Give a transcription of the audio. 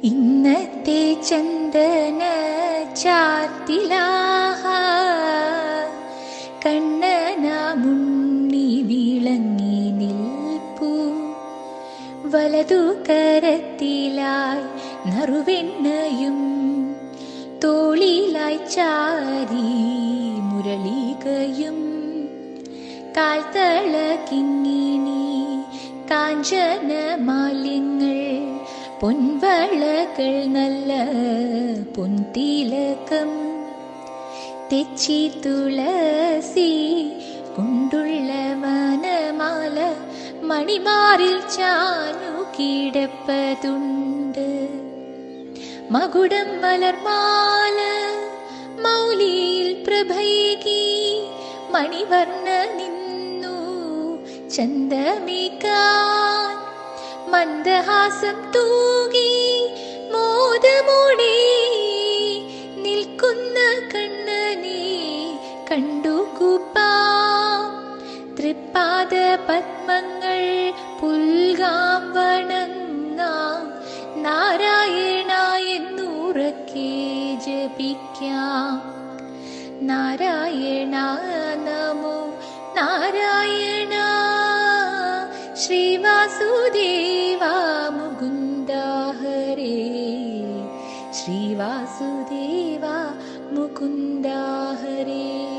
ഇന്നത്തെ ചന്ദന ചാർത്തിലാഹ കണ്ണന മുണ്ണി വിളങ്ങി നിൽപ്പൂ. വലതു കരത്തിലായി നറുവെണ്ണയും തോളിലായി ചാരി മുരളികയും കാൽത്തള കിങ്ങിണി കാഞ്ചന മാല്യങ്ങൾ പൊൻവളകൾ നല്ല പൊൻതിലകം തെച്ചി തുളസി കൊണ്ടുള്ള വനമാല മണിമാറിൽ ചാനു കിടപ്പതുണ്ട്. മകുടം മലർമാല മൗലിയിൽ പ്രഭൈകി മണിവർണ്ണ നിന്നു ചന്ദമിക്കാൻ. മന്ദഹാസം തൂകി മോദമോടെ നിൽക്കുന്ന കണ്ണനെ കണ്ടു കൂപ്പാം. തൃപ്പാദ പത്മങ്ങൾ പുൽകാം വണങ്ങാം. നാരായണ എന്നുറക്കെ ജപിക്കാം. നാരായണ നമോ നാരായണ. ശ്രീവാസുദേവ മുകുന്ദ ഹരേ. ശ്രീവാസുദേവ മുകുന്ദ ഹരേ.